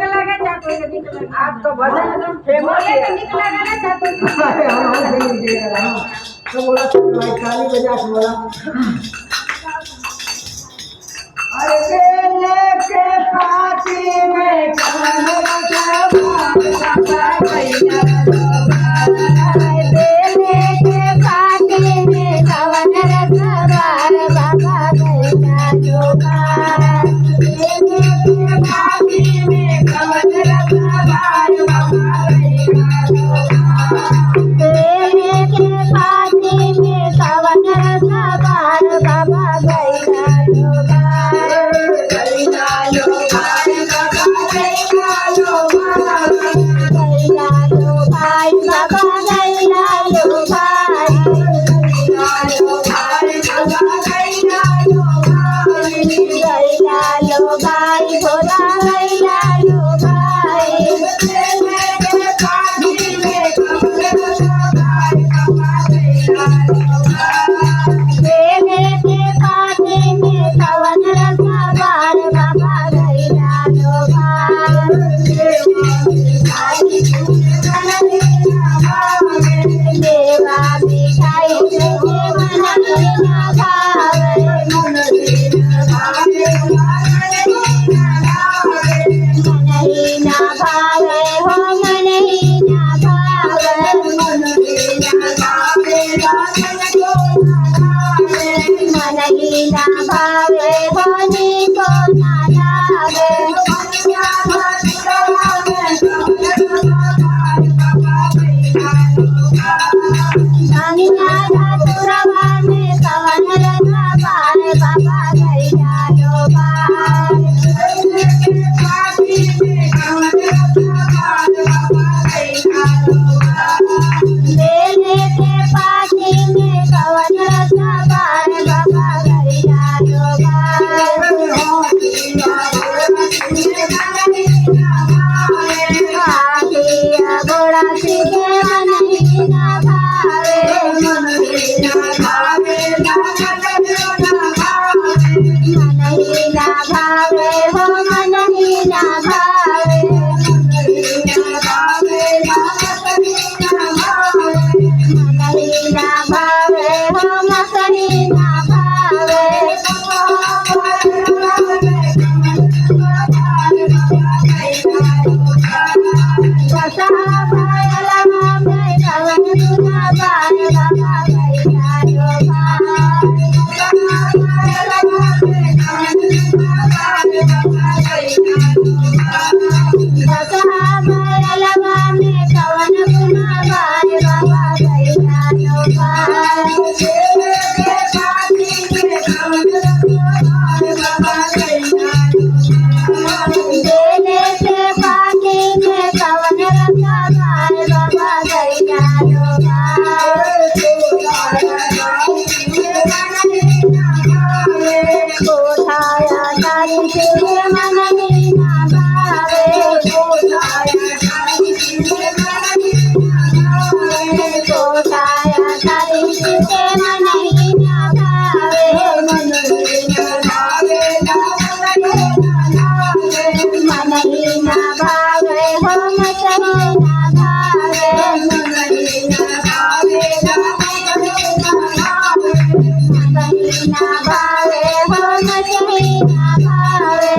निकले आप तो भजन एकदम फेमस है। अरे हम से निकलेगा तो बोला भाई काली बजा के बोला अरे बेले के पाती में कमल का बेले के पाती में कवन रसवार बाबा गैया जोगार बेले के पाती में कवन रसवार बाबा गैया जोगार बेले के पाती में कवन रसवार बाबा गैया जोगार गैया जोगार बाबा गैया जोगार गैया जोगार बाबा गैया जोगार गैया जोगार बाबा गैया जोगार गैया जोगार भोला गैया जोगार बेले के पाती में कवन रसवार बाबा गैया जोगार बेले के पाती में कवन रसवार बाबा गैया जोगार देवा मिठाई तुझे मन ना भावे मन ही ना भावे हो मन ही ना भावे मन ही ना भावे हो नी को ना लागे धनिया धतुरवा में कवन रसवार बाबा गैया जोगार बेले के पाती में कवन रसवार बाबा गैया जोगार आखिया गोड़ा सीधे मन ही ना भावे मन ही ना भावे हो मन ही ना भावे मन ही ना भावे हो मकनी ना भावे बसा भैला में कवन दुना बार बाबा गैया जोगार बसा भैला में कवन दुना बार बाबा गैया जोगार बेले के पाती में कवन रसवार बाबा गैया जोगार कोठाया तारी तुझे मन ही ना भावे कोठाया तारी तुझे मन ही ना भावे मन ही ना भावे हो मचही ना भावे मन ही ना भावे हो मचही ना भावे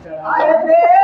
अरे बे